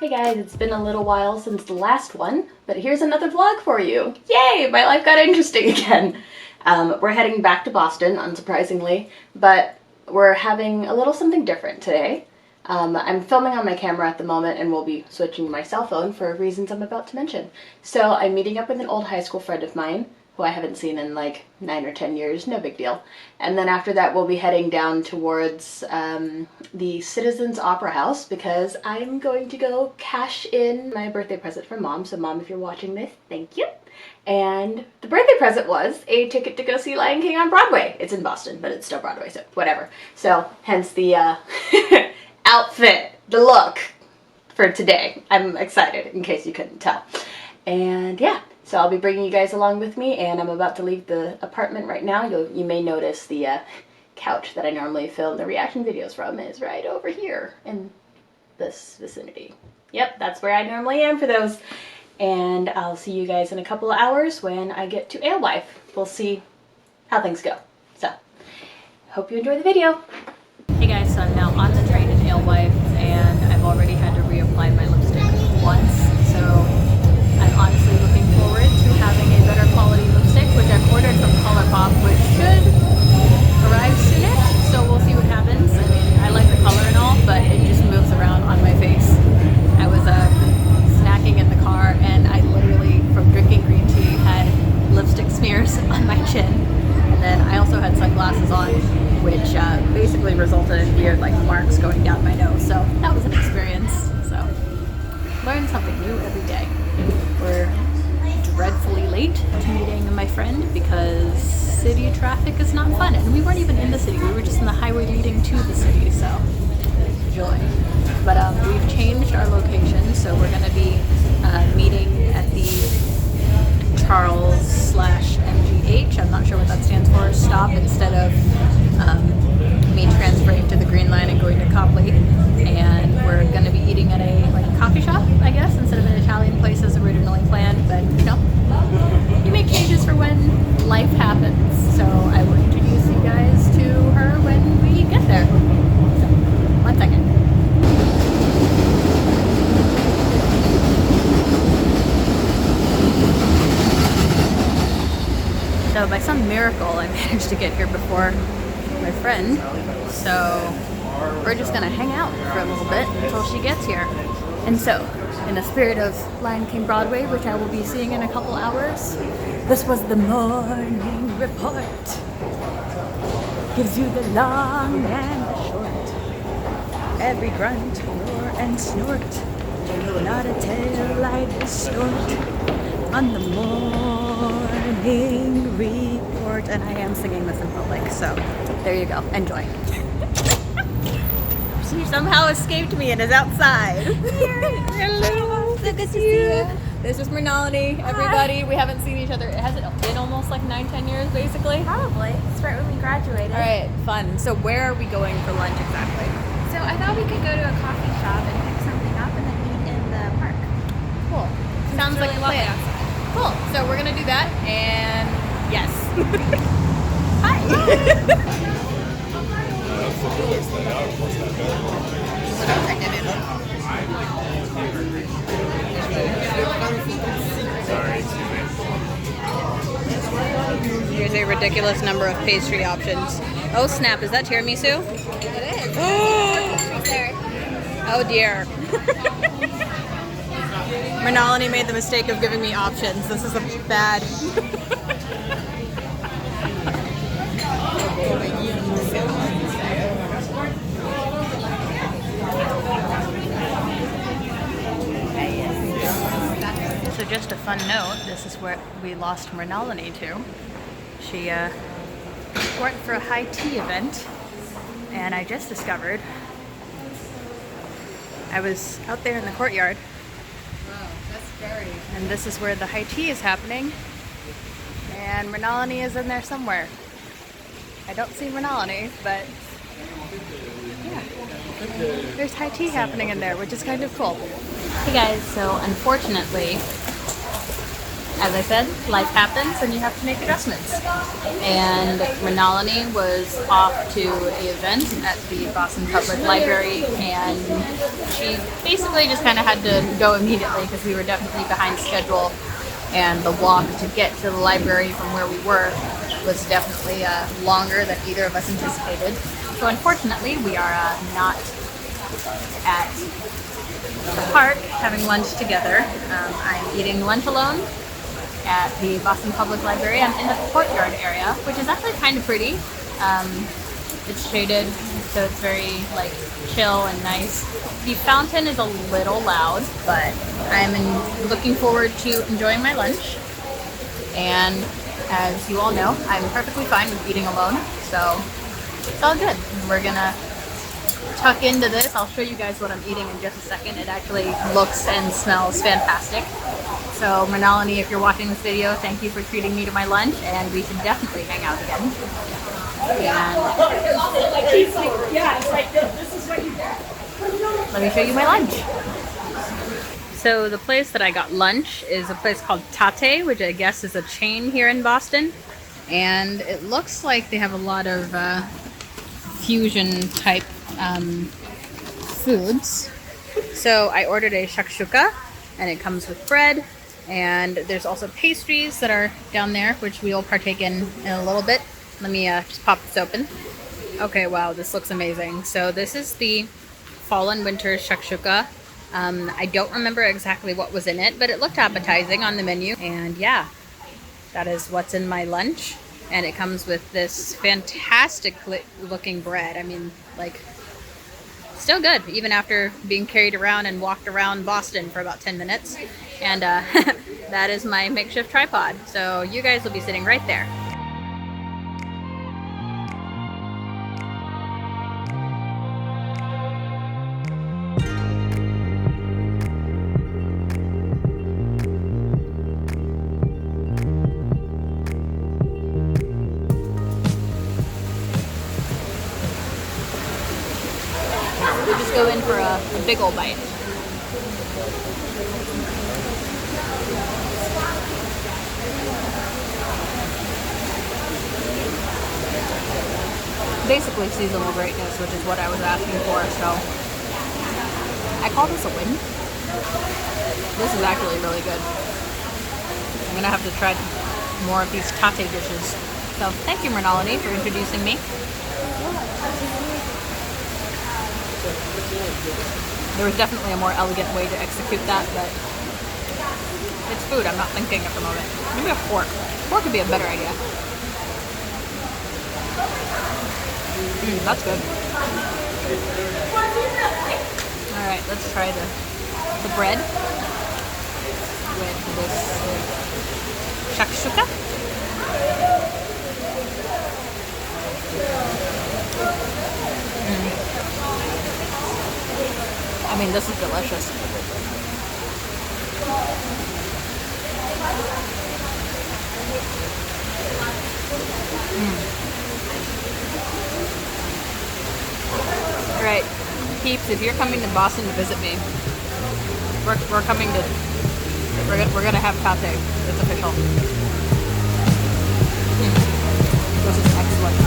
Hey guys, it's been a little while since the last one, but here's another vlog for you. Yay! My life got interesting again. We're heading back to Boston, unsurprisingly, but we're having a little something different today. I'm filming on my camera at the moment and will be switching to my cell phone for reasons I'm about to mention. So I'm meeting up with an old high school friend of mine, who I haven't seen in like 9 or 10 years, no big deal. And then after that we'll be heading down towards the Citizens Opera House because I'm going to go cash in my birthday present from Mom. So Mom, if you're watching this, thank you. And the birthday present was a ticket to go see Lion King on Broadway. It's in Boston, but it's still Broadway, so whatever. So hence the outfit, the look for today. I'm excited, in case you couldn't tell. And yeah. So I'll be bringing you guys along with me, and I'm about to leave the apartment right now. You may notice the couch that I normally film the reaction videos from is right over here in this vicinity. Yep, that's where I normally am for those. And I'll see you guys in a couple of hours when I get to Alewife. We'll see how things go. So, hope you enjoy the video. Hey guys, so I'm now on the train in Alewife, and I've already had to reapply my lipstick once, so I'm honestly looking forward to having a better quality lipstick, which I've ordered from ColourPop, which should arrive soonish, so we'll see what happens. I mean, I like the color and all, but it just moves around on my face. I was snacking in the car, and I literally, from drinking green tea, had lipstick smears on my chin. And then I also had sunglasses on, which basically resulted in weird like marks going down my nose. So that was an experience. So learn something new every day. We're dreadfully late to meeting my friend because city traffic is not fun. And we weren't even in the city, we were just in the highway leading to the city, so joy. But we've changed our location, so we're going to be meeting at the Charles/MGH, I'm not sure what that stands for, stop, instead of me transferring to the Green Line and going to Copley. And we're going to be eating at a coffee shop, I guess, instead of an Italian place as originally planned. But you know, you make changes for when life happens. So I will introduce you guys to her when we get there. So, 1 second. So by some miracle, I managed to get here before my friend. So we're just gonna hang out for a little bit until she gets here. And so, in the spirit of Lion King Broadway, which I will be seeing in a couple hours, this was the morning report. Gives you the long and the short. Every grunt, roar, and snort. Not a tail I distort on the morning report. And I am singing this in public, so there you go. Enjoy. She somehow escaped me and is outside. Hello. So good to see you. This is Mrinalini, everybody. We haven't seen each other. Has it been almost like 9-10 years, basically? Probably. It's right when we graduated. All right, fun. So where are we going for lunch exactly? So I thought we could go to a coffee shop and pick something up and then eat in the park. Cool. Sounds like a plan. Cool. So we're gonna do that, and yes. Hi. Here's a ridiculous number of pastry options. Oh snap, is that tiramisu? It is. Oh dear. Mrinalini made the mistake of giving me options. This is a bad... So just a fun note, this is where we lost Mrinalini to. She went for a high tea event, and I just discovered I was out there in the courtyard. Wow, that's scary. And this is where the high tea is happening. And Mrinalini is in there somewhere. I don't see Mrinalini, but yeah. There's high tea happening in there, which is kind of cool. Hey guys, so unfortunately, as I said, life happens and you have to make adjustments. And Mrinalini was off to an event at the Boston Public Library, and she basically just kind of had to go immediately because we were definitely behind schedule, and the walk to get to the library from where we were was definitely longer than either of us anticipated. So unfortunately, we are not at the park having lunch together. I'm eating lunch alone at the Boston Public Library. I'm in the courtyard area, which is actually kind of pretty. It's shaded, so it's very like chill and nice. The fountain is a little loud, but I'm looking forward to enjoying my lunch. And as you all know, I'm perfectly fine with eating alone, so it's all good. We're gonna tuck into this. I'll show you guys what I'm eating in just a second. It actually looks and smells fantastic. So Mrinalini, if you're watching this video, thank you for treating me to my lunch, and we should definitely hang out again. And let me show you my lunch. So the place that I got lunch is a place called Tate, which I guess is a chain here in Boston. And it looks like they have a lot of fusion type foods. So I ordered a shakshuka, and it comes with bread. And there's also pastries that are down there, which we'll partake in a little bit. Let me just pop this open. Okay, wow, this looks amazing. So this is the fall and winter shakshuka. I don't remember exactly what was in it, but it looked appetizing on the menu. And yeah, that is what's in my lunch. And it comes with this fantastic looking bread. I mean, like, still good, even after being carried around and walked around Boston for about 10 minutes. And that is my makeshift tripod. So you guys will be sitting right there. We just go in for a big old bite. Basically seasonal greatness, which is what I was asking for, so I call this a win. This is actually really good. I'm gonna have to try more of these tate dishes. So thank you, Mrinalini, for introducing me. There was definitely a more elegant way to execute that, but it's food. I'm not thinking at the moment. Maybe a fork. Fork would be a better idea. That's good. Alright, let's try the bread with this shakshuka. I mean, this is delicious. Alright, peeps, if you're coming to Boston to visit me, we're coming to, we're gonna have tate. It's official. This is excellent.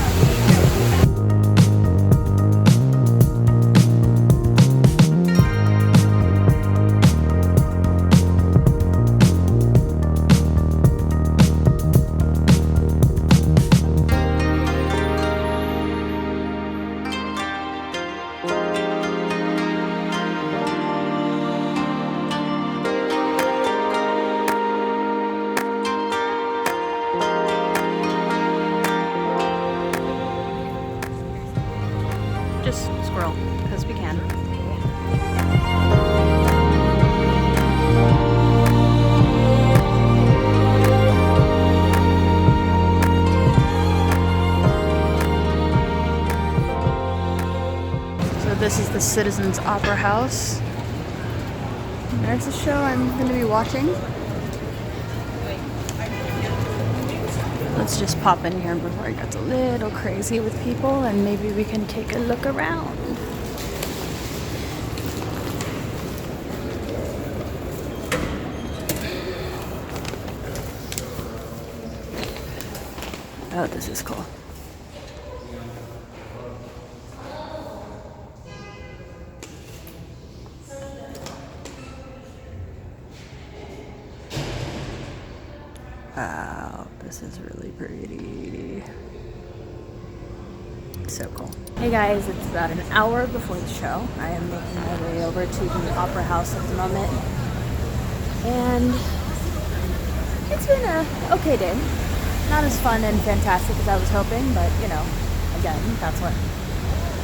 Just scroll, because we can. So this is the Citizens Opera House. There's a show I'm going to be watching. Let's just pop in here before it gets a little crazy with people, and maybe we can take a look around. Oh, this is cool. This is really pretty. So cool. Hey guys, it's about an hour before the show. I am making my way over to the Opera House at the moment. And it's been a okay day. Not as fun and fantastic as I was hoping, but you know, again, that's what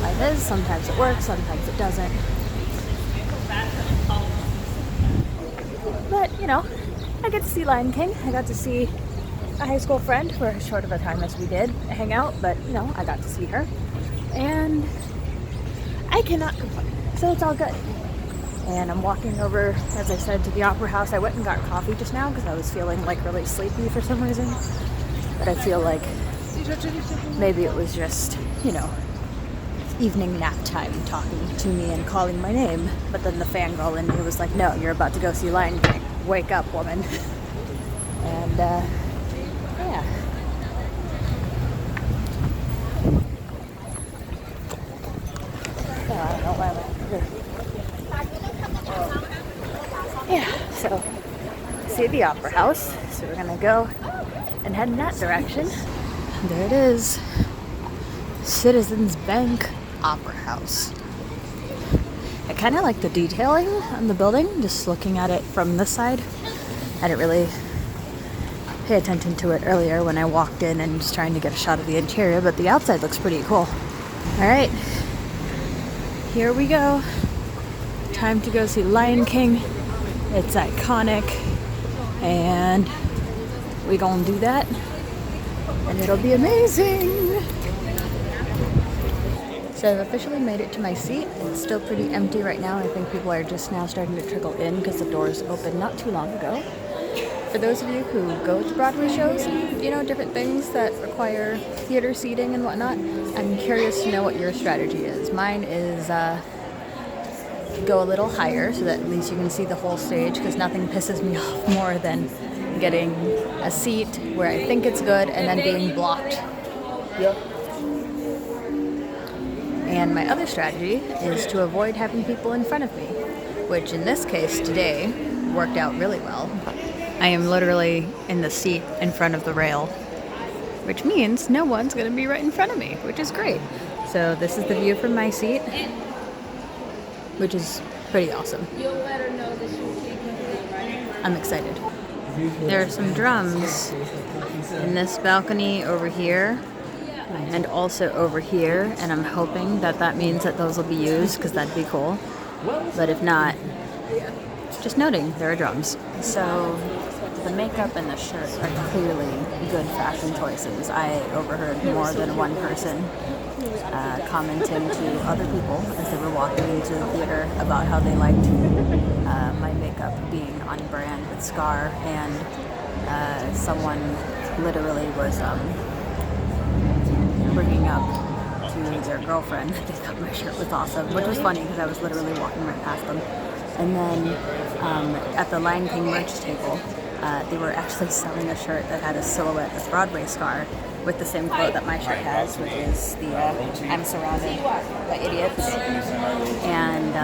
life is. Sometimes it works, sometimes it doesn't. But, you know, I get to see Lion King. I got to see a high school friend for as short of a time as we did hang out, but, you know, I got to see her. And I cannot complain. So it's all good. And I'm walking over, as I said, to the Opera House. I went and got coffee just now because I was feeling like really sleepy for some reason. But I feel like maybe it was just, you know, evening nap time talking to me and calling my name. But then the fangirl in me was like, no, you're about to go see Lion King. Wake up, woman. And, yeah. Oh, I don't know why I went here. Yeah, so see the Opera House. So we're gonna go and head in that direction. There it is. Citizens Bank Opera House. I kind of like the detailing on the building, just looking at it from this side. I didn't really pay attention to it earlier when I walked in and just trying to get a shot of the interior, but the outside looks pretty cool. All right, here we go. Time to go see Lion King. It's iconic, and we gonna do that, and it'll be amazing. So I've officially made it to my seat. It's still pretty empty right now. I think people are just now starting to trickle in because the doors opened not too long ago. For those of you who go to Broadway shows and, you know, different things that require theater seating and whatnot, I'm curious to know what your strategy is. Mine is go a little higher so that at least you can see the whole stage, because nothing pisses me off more than getting a seat where I think it's good and then being blocked. Yep. And my other strategy is to avoid having people in front of me, which in this case today worked out really well. I am literally in the seat in front of the rail, which means no one's going to be right in front of me, which is great. So this is the view from my seat, which is pretty awesome. I'm excited. There are some drums in this balcony over here and also over here, and I'm hoping that that means that those will be used, because that'd be cool. But if not, just noting there are drums. So the makeup and the shirt are clearly good fashion choices. I overheard more than one person commenting to other people as they were walking into the theater about how they liked my makeup being on brand with Scar, and someone literally was bringing up to their girlfriend that they thought my shirt was awesome, which was funny because I was literally walking right past them. And then at the Lion King merch table, they were actually selling a shirt that had a silhouette of Broadway Scar with the same quote that my shirt has, which is the I'm surrounded by idiots. And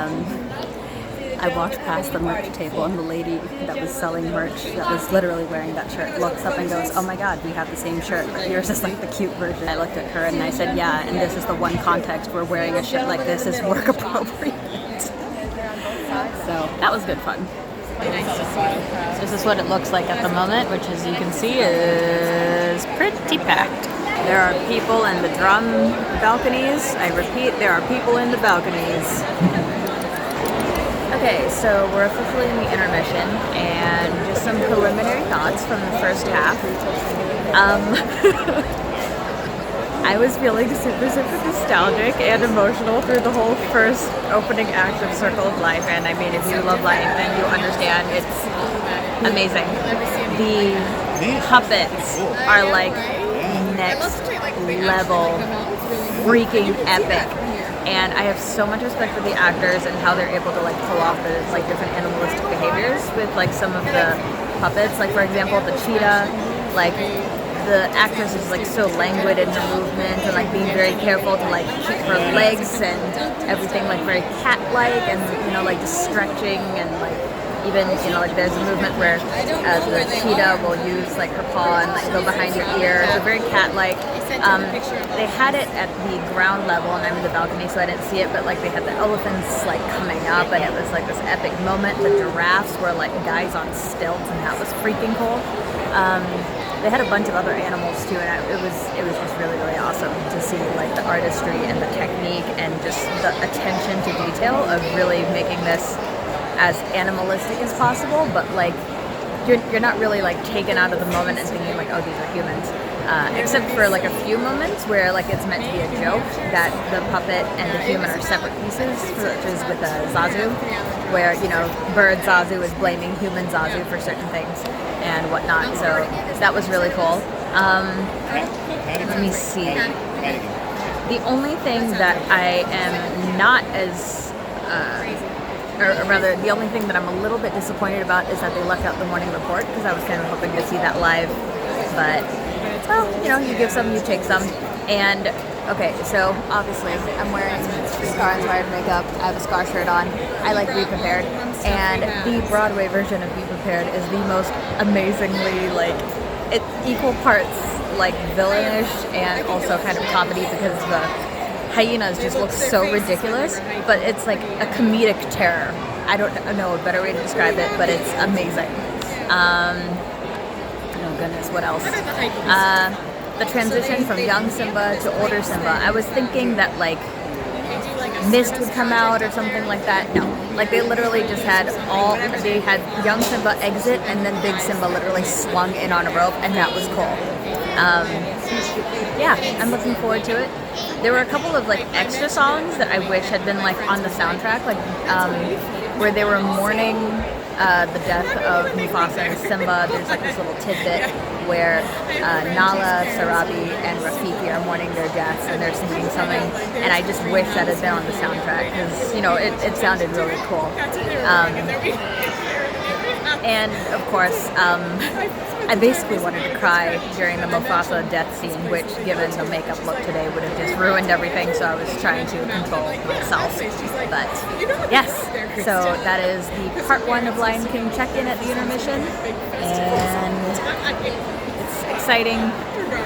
I walked past the merch table, and the lady that was selling merch that was literally wearing that shirt looks up and goes, oh my god, we have the same shirt, but yours is like the cute version. I looked at her and I said, yeah, and this is the one context where wearing a shirt like this is work appropriate. So that was good fun. This is what it looks like at the moment, which as you can see is pretty packed. There are people in the drum balconies. I repeat, there are people in the balconies. Okay, so we're officially in the intermission, and just some preliminary thoughts from the first half. I was feeling super nostalgic and emotional through the whole first opening act of Circle of Life, and I mean, if you love Lion King, you understand it's amazing. The puppets are like next level freaking epic. And I have so much respect for the actors and how they're able to like pull off the like different animalistic behaviors with like some of the puppets. Like for example, the cheetah, like the actress is like so languid in her movement and like being very careful to like keep her legs and everything like very cat-like, and you know, like just stretching and like even, you know, like there's a movement where the cheetah will use like her paw and like go behind your ear. It's very cat-like. They had it at the ground level, and I'm in the balcony, so I didn't see it, but like they had the elephants like coming up, and it was like this epic moment. The giraffes were like guys on stilts, and that was freaking cool. They had a bunch of other animals too, and it was just really, really awesome to see like the artistry and the technique and just the attention to detail of really making this as animalistic as possible, but like you're not really like taken out of the moment and thinking like, oh, these are humans. Except for like a few moments where like it's meant to be a joke that the puppet and the human are separate pieces, such as with Zazu, where, you know, bird Zazu is blaming human Zazu for certain things and whatnot. So that was really cool. Let me see. The only thing that I am not as, or rather, the only thing that I'm a little bit disappointed about is that they left out the morning report, because I was kind of hoping to see that live, but, well, you know, you give some, you take some. And, okay, so obviously I'm wearing Scar-inspired makeup. I have a Scar shirt on. I like Be Prepared. And the Broadway version of Be Prepared is the most amazingly, like, equal parts, like, villainish and also kind of comedy, because the hyenas just look so ridiculous, but it's like a comedic terror. I don't know a better way to describe it, but it's amazing. Oh goodness, what else? The transition from young Simba to older Simba. I was thinking that like mist would come out or something like that. No, like they literally just had they had young Simba exit, and then big Simba literally swung in on a rope, and that was cool. Yeah, I'm looking forward to it. There were a couple of like extra songs that I wish had been like on the soundtrack, like where they were mourning the death of Mufasa and Simba. There's like this little tidbit where Nala, Sarabi, and Rafiki are mourning their deaths, and they're singing something, and I just wish that had been on the soundtrack, because, you know, it sounded really cool. And of course, I basically wanted to cry during the Mufasa death scene, which, given the makeup look today, would have just ruined everything, so I was trying to control myself. But yes, so that is the part 1 of Lion King check-in at the intermission, and it's exciting.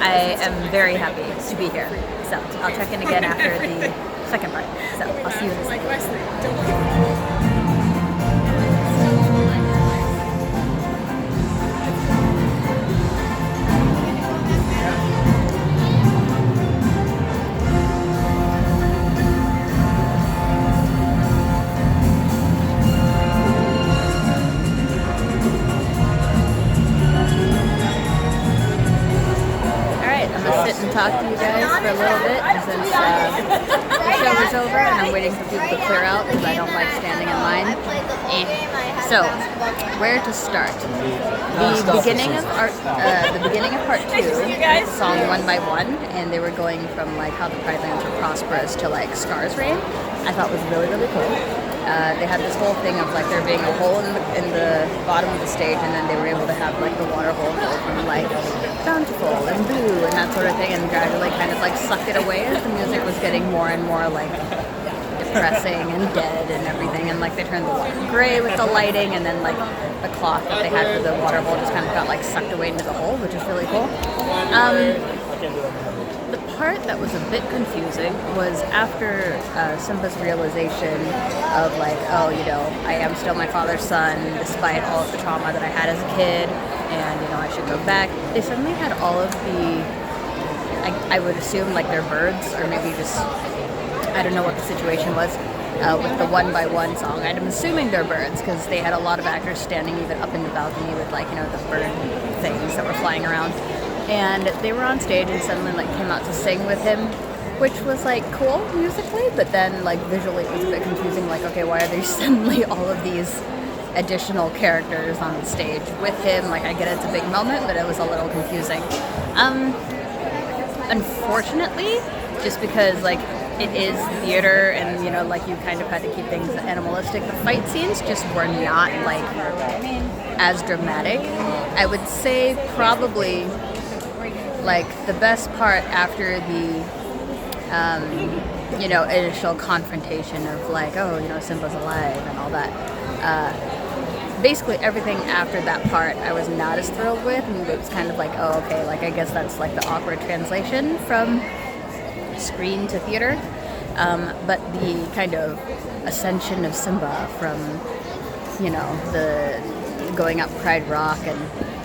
I am very happy to be here. So I'll check in again after the second part. So I'll see you in a second. Talk to you guys for a little bit since the show is over and I'm waiting for people to clear out because I don't like standing in line. So, where to start? The beginning of part 2, song 1 by 1, and they were going from like how the Pride Lands were prosperous to like Scar's reign. I thought was really, really cool. They had this whole thing of like there being a hole in the bottom of the stage, and then they were able to have like the water hole go from like bountiful and blue and that sort of thing, and gradually kind of like sucked it away as the music was getting more and more like depressing and dead and everything, and like they turned the water gray with the lighting, and then like the cloth that they had for the water hole just kind of got like sucked away into the hole, which is really cool. The part that was a bit confusing was after Simba's realization of like, oh, you know, I am still my father's son despite all of the trauma that I had as a kid, and, you know, I should go back. They suddenly had all of the, I would assume like their birds, or maybe just, I don't know what the situation was, with the 1 by 1 song. I'm assuming they're birds, because they had a lot of actors standing even up in the balcony with like, you know, the bird things that were flying around. And they were on stage and suddenly like came out to sing with him, which was like cool musically, but then like visually it was a bit confusing, like, okay, why are there suddenly all of these additional characters on the stage with him? Like, I get it's a big moment, but it was a little confusing. Unfortunately, just because like it is theater and, you know, like you kind of had to keep things animalistic, the fight scenes just were not like as dramatic. I would say probably like the best part after the you know, initial confrontation of like, oh, you know, Simba's alive and all that, basically everything after that part I was not as thrilled with, and it was kind of like, oh, okay, like I guess that's like the awkward translation from screen to theater. But the kind of ascension of Simba from, you know, the going up Pride Rock and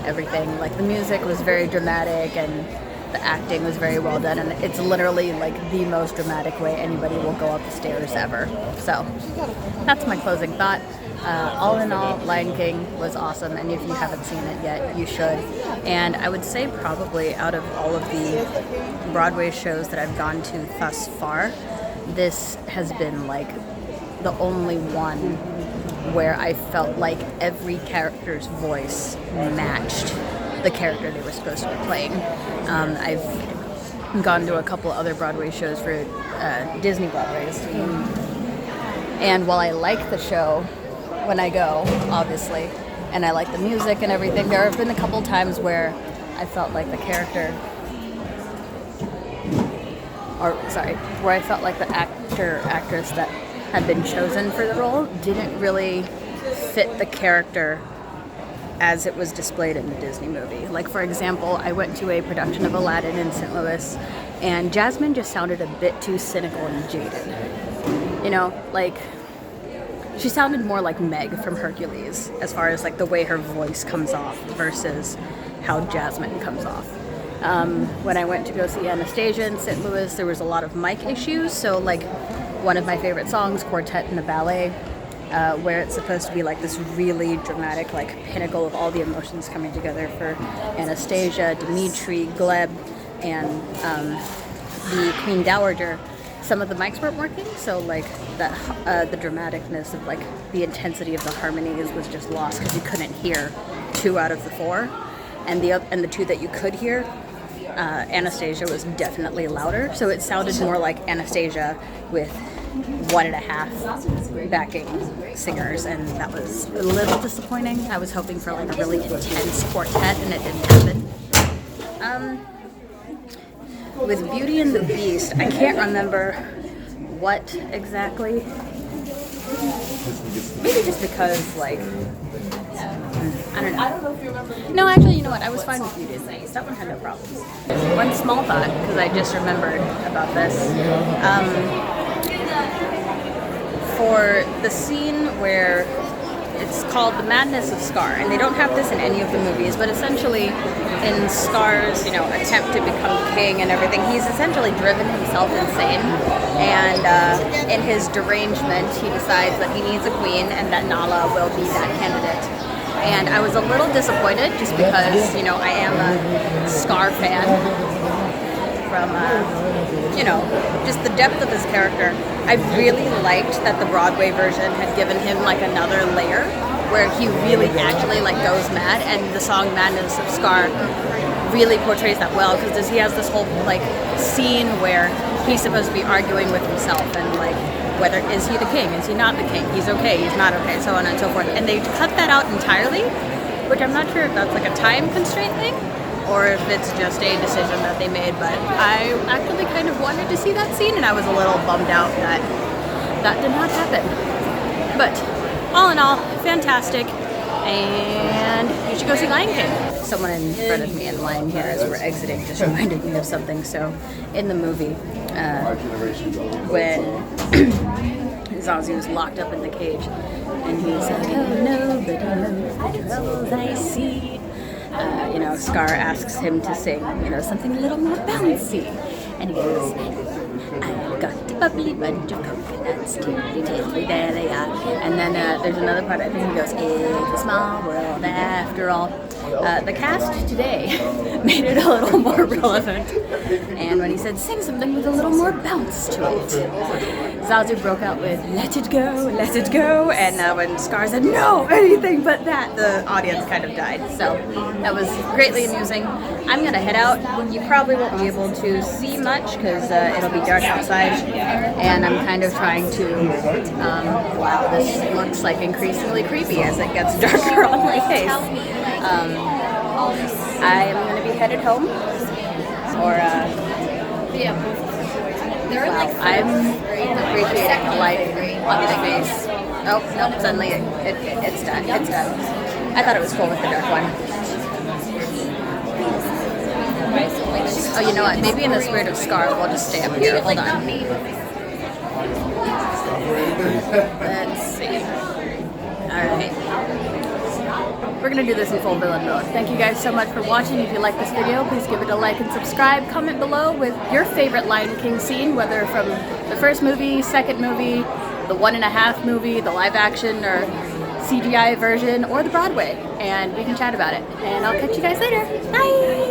everything, like the music was very dramatic and the acting was very well done, and it's literally like the most dramatic way anybody will go up the stairs ever. So that's my closing thought. All in all, Lion King was awesome, and if you haven't seen it yet, you should. And I would say probably out of all of the Broadway shows that I've gone to thus far, this has been like the only one where I felt like every character's voice matched the character they were supposed to be playing. I've gone to a couple other Broadway shows for Disney Broadways, and while I like the show when I go, obviously, and I like the music and everything, there have been a couple times where I felt like the character, where I felt like the actress that had been chosen for the role didn't really fit the character as it was displayed in the Disney movie. Like, for example, I went to a production of Aladdin in St. Louis, and Jasmine just sounded a bit too cynical and jaded. You know, like, she sounded more like Meg from Hercules, as far as like the way her voice comes off versus how Jasmine comes off. When I went to go see Anastasia in St. Louis, there was a lot of mic issues, so like one of my favorite songs, Quartet in the Ballet, where it's supposed to be like this really dramatic, like pinnacle of all the emotions coming together for Anastasia, Dimitri, Gleb, and the Queen Dowager. Some of the mics weren't working, so like that the dramaticness of like the intensity of the harmonies was just lost because you couldn't hear 2 out of the 4, and the 2 that you could hear, Anastasia was definitely louder, so it sounded more like Anastasia with 1.5 backing singers, and that was a little disappointing. I was hoping for like a really intense quartet, and it didn't happen. With Beauty and the Beast, I can't remember what exactly. Maybe just because, like, I don't know. I don't know if you remember. No, actually, you know what? I was fine with Beauty and the Beast. That one had no problems. One small thought, because I just remembered about this. For the scene where it's called The Madness of Scar, and they don't have this in any of the movies, but essentially in Scar's, you know, attempt to become king and everything, he's essentially driven himself insane, and in his derangement, he decides that he needs a queen and that Nala will be that candidate. And I was a little disappointed just because, you know, I am a Scar fan from, you know, just the depth of his character. I really liked that the Broadway version had given him like another layer where he really actually like goes mad, and the song Madness of Scar really portrays that well, because he has this whole like scene where he's supposed to be arguing with himself and like whether is he the king, is he not the king, he's okay, he's not okay, so on and so forth, and they cut that out entirely, which I'm not sure if that's like a time constraint thing or if it's just a decision that they made, but I actually kind of wanted to see that scene, and I was a little bummed out that that did not happen. But all in all, fantastic, and you should go see Lion King. Someone in front of me in line here as we're exiting just reminded me of something. So in the movie, when Zazu was locked up in the cage, and he's like, oh, nobody knows the troubles I see. You know, Scar asks him to sing, you know, something a little more bouncy. And he goes, I've got a bubbly bunch of coconuts, tiddly tiddly, there they are. And then there's another part, I think he goes, it's a small world after all. The cast today made it a little more relevant. And when he said, sing something with a little more bounce to it, Zazu broke out with, let it go. And when Scar said, no, anything but that, the audience kind of died. So that was greatly amusing. I'm going to head out. You probably won't be able to see much because it'll be dark outside. And I'm kind of trying to, wow, this looks like increasingly creepy as it gets darker on my face. I'm going to be headed home. Or, wow, I'm appreciating the light on my face Oh, nope, suddenly it's done. It's done. I thought it was cool with the dark one. Oh, you know what? Maybe in the spirit of Scar, we'll just stay up here. Hold on. Let's see. Alright. We're gonna do this in full villain mode. Thank you guys so much for watching. If you like this video, please give it a like and subscribe. Comment below with your favorite Lion King scene, whether from the first movie, second movie, the 1.5 movie, the live action or CGI version, or the Broadway. And we can chat about it. And I'll catch you guys later. Bye!